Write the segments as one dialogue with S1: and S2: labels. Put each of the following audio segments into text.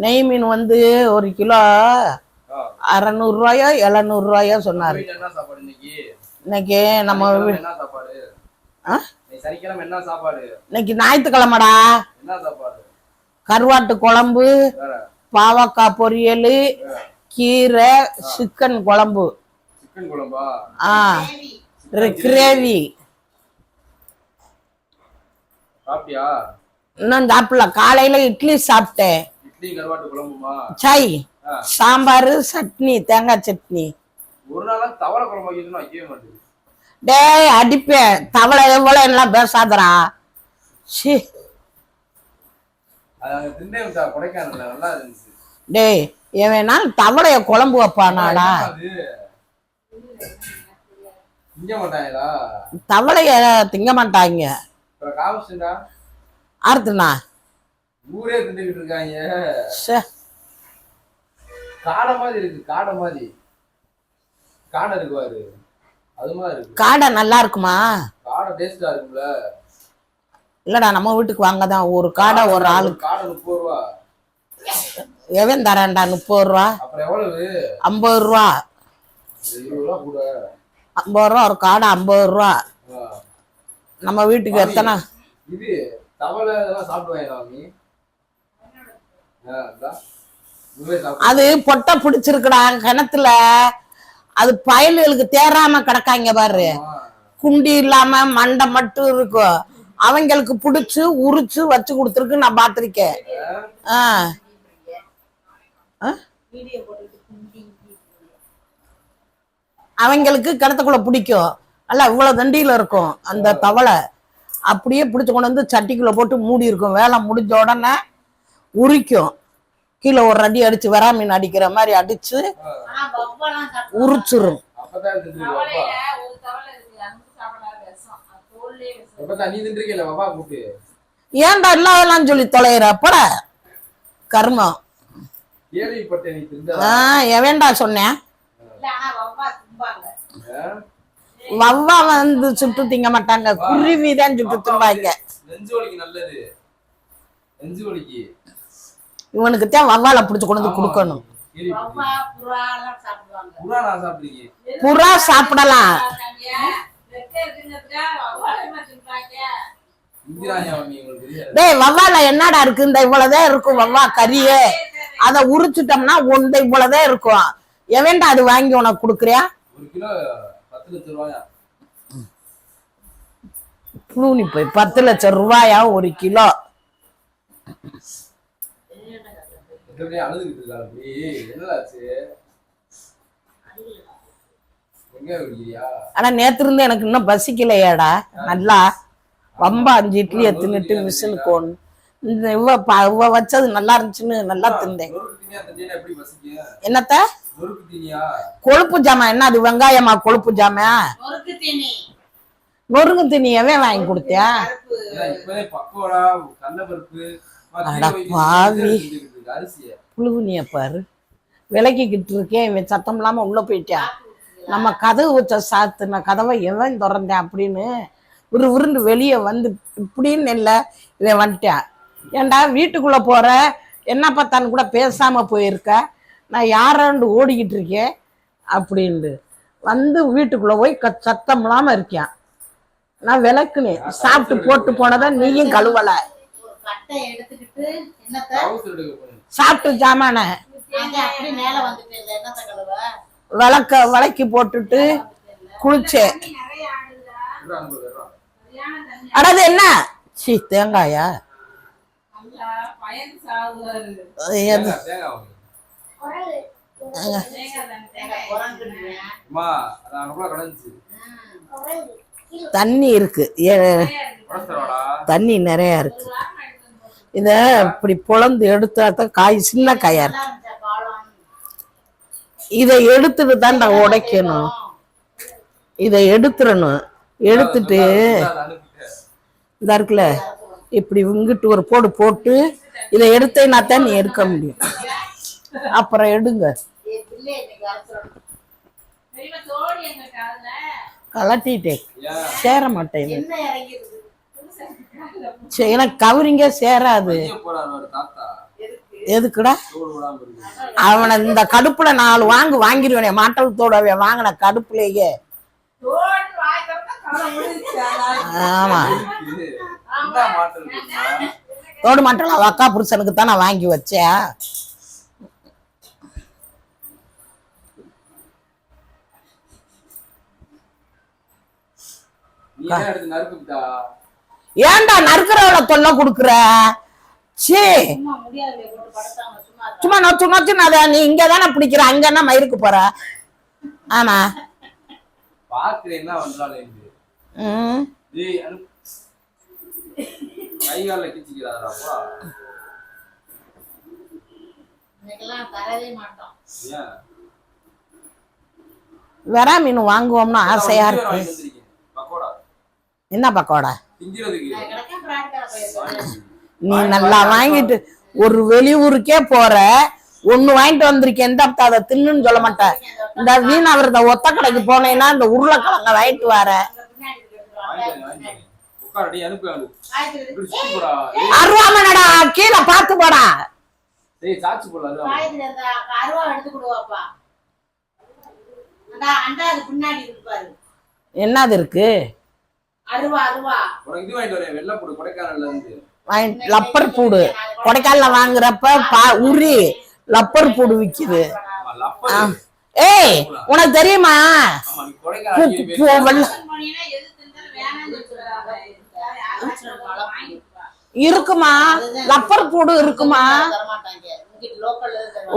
S1: நெய் மீன் வந்து ஒரு கிலோ 600 ரூபாயோ 700 ரூபாயோ சொன்னாரு. இன்னைக்கு நம்ம இன்னைக்கு ஞாயிற்றுக்கிழமைடா. கருவாட்டு குழம்பு, பாவக்காய் பொரியல், கீரை, சிக்கன் குழம்பு. கிரேவி. இன்னும் சாப்பிடல. காலையில இட்லி சாப்பிட்டேன். சாய் சாம்பார், சட்னி, தேங்காய் சட்னி. டேய் அடிப்பேன். தவளை எவ்வளவு எல்லாம் பேசாதரா. டேய் எவனா தவளைய குழம்பு வைப்பானாடா. தவளைய திங்க மாட்டாங்க. ஆறுத்துனா
S2: ஊரே திண்டுகிட்டு இருக்காங்க. காடை மாதிரி இருக்கு. காடை மாதிரி காடை இருக்குவாரு. அது மாதிரி இருக்கு.
S1: காடை நல்லா இருக்குமா?
S2: காடை டேஸ்டா இருக்கும்ல.
S1: இல்லடா நம்ம வீட்டுக்கு வாங்கதான் ஒரு காடை ஒரு ஆளுக்கு.
S2: காடை 30 ரூபா.
S1: எவன் தரான்டா 30 ரூபா?
S2: அப்புறம் எவ்வளவு?
S1: 50 ரூபா.
S2: 20 ரூபா கூட.
S1: 50 ரூபா ஒரு காடை 50 ரூபா. நம்ம வீட்டுக்கு எத்தனை?
S2: இது தவளை இதெல்லாம் சாப்பிடுவாங்க நீ?
S1: அது பொட்டை பிடிச்சிருக்குடா கிணத்துல. அது பயலுகளுக்கு தேராம கிடக்காங்க பாரு. குண்டி இல்லாம மண்டை மட்டும் இருக்கும். அவங்களுக்கு பிடிச்சு உரிச்சு வச்சு கொடுத்துருக்கு. நான் பாத்திருக்கேன். அவங்களுக்கு கிணத்துக்குள்ள பிடிக்கும். நல்லா இவ்வளவு தண்டியில இருக்கும் அந்த தவளை. அப்படியே பிடிச்சு கொண்டு வந்து சட்டிக்குள்ள போட்டு மூடி இருக்கும். வேலை முடிஞ்ச உடனே உரிக்கும். கீழே ஒரு அடி அடிச்சு வரா மீன் அடிக்கிற மாதிரி அடிச்சு உரிச்சிரும். ஏன்டா இல்லாதெல்லாம் சொல்லி தொலைற பட கர்மம். எவன்டா சொன்னேன்? வவ்வா வந்து சுட்டு திங்க மாட்டாங்க. குருவிதான் சுட்டு திம்பாங்க. இவனுக்கு தான் வவ்வால பிடிச்சு கொண்டு வந்து கொடுக்கணும். புறா சாப்பிடலாம். டேய் வவ்வால என்னடா இருக்கு? இந்த இவ்வளவுதான் இருக்கும் வவ்வா கறியே. அத உரிச்சுட்டோம்னா ஒன்றை இவ்வளவுதான் இருக்கும். எவன்டா அது வாங்கி உனக்கு கொடுக்குறியா? போய் 10 லட்சம் ரூபாயா ஒரு கிலோ? ஆனா நேத்து இருந்து எனக்கு இன்னும் பசிக்கலையாடா. நல்லா ரொம்ப 5 இட்லியை தின்னுட்டு விசிலுக்கு ஒண்ணு இந்த இவ வச்சது நல்லா இருந்துச்சுன்னு நல்லா தின்னேன். என்னத்த கொழுப்பு ஜாமா? என்ன அது வெங்காயமா கொழுப்பு ஜாமா? நொறுங்கு தீனி எவன் வாங்கி கொடுத்தியா? புழுகுனிய பாரு. விளக்கிக்கிட்டு இருக்கேன். இவன் சத்தம் இல்லாம உள்ள போயிட்டான். நம்ம கதவு வச்ச சாத்துன கதவை எவன் திறந்தேன் அப்படின்னு விறுவிறுன்னு வெளியே வந்து இப்படின்னு இல்லை இவன் வந்துட்டான். ஏன்டா வீட்டுக்குள்ள போற? என்ன பார்த்தான்னு கூட பேசாம போயிருக்க. நான் யாராண்டு ஓடிக்கிட்டு இருக்கேன் அப்படின்ட்டு வந்து வீட்டுக்குள்ள போய் சத்தம் இல்லாம இருக்கேன். நான் விளக்குனேன். சாப்பிட்டு போட்டு போனதை நீயும் கழுவல. சாப்பிட்டு ஜாமான விளக்கி போட்டுட்டு குளிச்சேன். அடாது என்ன சி தேங்காயா? தண்ணி இருக்கு. தண்ணி நிறைய இருக்கு. இத இப்படி பொழந்து எடுத்தாதான் காய் சின்ன காயா இருக்கு. இதை எடுத்துட்டு தான் நான் உடைக்கணும். இதை எடுத்துடணும். எடுத்துட்டு இதா இருக்குல்ல இப்படி இங்கிட்டு ஒரு போடு போட்டு இதை எடுத்தேன்னா தான் நீ எடுக்க முடியும். அப்புறம் எடுங்க. கலட்டிட்டேன். சேர மாட்டேன். எனக்கு கவரிங்க சேராது. எதுக்குடா
S2: தோல் விடாம இருக்கு.
S1: அவனை இந்த கடுப்புல 4 வாங்கிடுவேனே மாட்டத்தோட வாங்கின கடுப்புலயே. ஆமா
S2: இது என்ன மாட்டல் இருக்குன்னா,
S1: தோடு மாட்டலாம் அக்கா புருஷனுக்கு தான் நான் வாங்கி வச்சேன்.
S2: நீ என்ன எடுத்து நறுக்குதா?
S1: ஏன்டா நறுக்கிறவள தொல்லை கொடுக்குற? சீ சும்மா நொச்சு நொச்சுன்னு அத நீ இங்க தானே பிடிக்கிற, அங்க என்ன மயிருக்கு போற? ஆமா
S2: பாக்குறேன்னா வந்தாலும் கை கால கிச்சிக்கிறாராப்பா. ஏன்
S1: வெறா மீன் வாங்குவோம்னு ஆசையா இருக்கு.
S2: வாங்கிட்டு வந்திருக்கீங்க பக்கோடா
S1: என்ன பக்கோடா?
S2: திங்கிறதுக்கு.
S1: நீ நல்லா வாங்கிட்டு ஒரு வெளியூருக்கே போற, ஒண்ணு வாங்கிட்டு வந்திருக்கேன், எந்த அதை தின்னுன்னு சொல்ல மாட்டேன். இந்த வீணாவிரத ஒத்த கடைக்கு போனேன்னா இந்த உருளைக்கிழங்க வாங்கிட்டு வர.
S2: உட்காரடி அனுப்பு. இப்படி சுத்தி போடா.
S1: அருவாமனடா கீழே பார்த்து போடா.
S2: ஏய் சாச்சி போடா.
S1: என்னது இருக்கு?
S2: உனக்கு இது வாங்கிட்டு வரேன், வெள்ளை போடு கொடைக்கானல்ல இருந்து.
S1: லப்பர் பூடு கொடைக்கானல வாங்குறப்ப உரி லப்பர் பூடு விக்குது.
S2: லப்பர்.
S1: ஏய் உனக்கு தெரியுமா?
S2: ஆமா நீ கொடைக்கானல்
S1: இருக்குமா? லப்பர் பூடு இருக்குமா?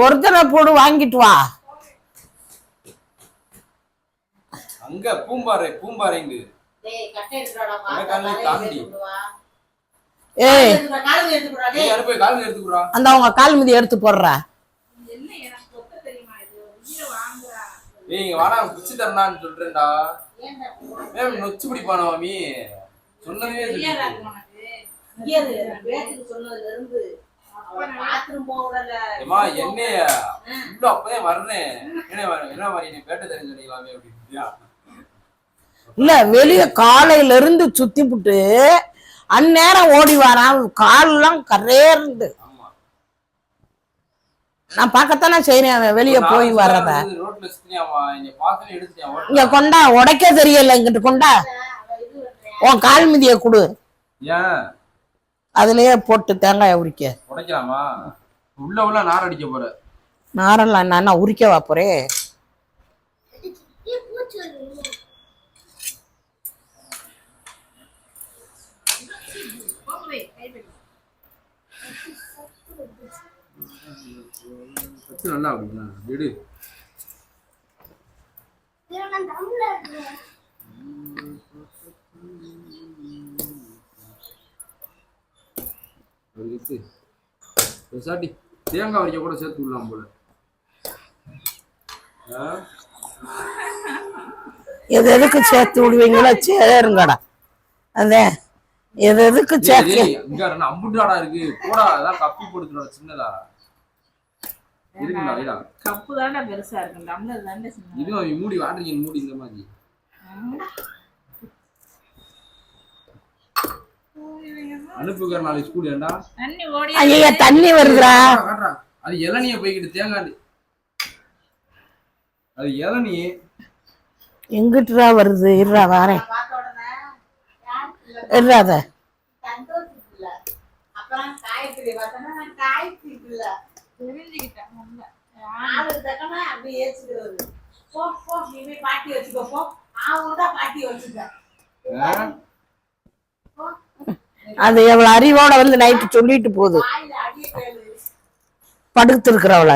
S1: ஒரிஜினல் பூடு வாங்கிட்டு வா.
S2: அங்க பூம்பாறைங்க தாண்டி.
S1: ஏய்
S2: அனுப்பு கால் எடுத்துக்குறா.
S1: அந்த உங்க கால் மிதி எடுத்து போடுறா.
S2: ஏய் இங்க வாடா குச்சி தரனான்னு சொல்றேன்டா. மேம் நொச்சு பிடிப்பானா மாமி சொன்னதே ஏமா என்னைய இன்னும் அப்பவே வர்றேன். என்ன மாதிரி நீ பேட்டை தெரிஞ்சு சொன்னீங்களாமே அப்படின்ட்டியா?
S1: இல்ல வெளிய காலையில இருந்து சுத்தி புட்டு அந்நேரம் ஓடி வரான், கால்லாம் கரேர்ந்து. நான் பார்க்கத்தானே செய்யறேன் வெளிய போய் வர்றத. இங்க கொண்டா, உடைக்க தெரியல, இங்கிட்டு கொண்டா உன் கால் மிதிய குடு. அதுலயே போட்டு தேங்காய் உரிக்க.
S2: உடைக்கலாமா? உள்ள நார் அடிக்க போற.
S1: நாரெல்லாம் நான் உரிக்கவா போறேன்?
S2: நல்லா அப்படின்னா விடு. சாட்டி தேங்காய் வரைக்கும் கூட சேர்த்து விடலாம் போல.
S1: எது எதுக்கு சேர்த்து விடுவீங்களோ சேருங்கடா. அதே எது எதுக்கு சேர்த்து
S2: இங்க அம்புட்டாடா இருக்கு போடா. அதான் கப்பி போடுறோம் சின்னதா இருக்குடா.
S3: கப்பு தானே பெருசா இருக்கு, டம்ளர் தானே சின்னதா.
S2: இது மூடி வாட்டரிங் மூடி இந்த மாதிரி. அனுப்புகிற நாளைக்கு ஸ்கூல் ஏண்டா
S3: தண்ணி ஓடி.
S1: ஐயா தண்ணி வருதுடா.
S2: அது இளநிய போய்கிட்டு தேங்காய். அது இளநீ
S1: எங்கிட்டுடா வருது? இருடா வாரேன். இருடாத அது எவ்வளவு அறிவோட வந்து நைட்டு சொல்லிட்டு போகுது. படுத்து இருக்கிறவள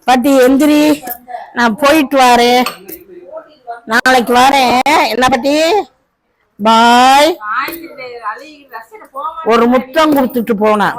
S1: பாட்டி எந்திரி, நான் போயிட்டு வரேன், நாளைக்கு வரேன். என்ன பாட்டி? பாய். ஒரு முத்தம் கொடுத்துட்டு போனேன்.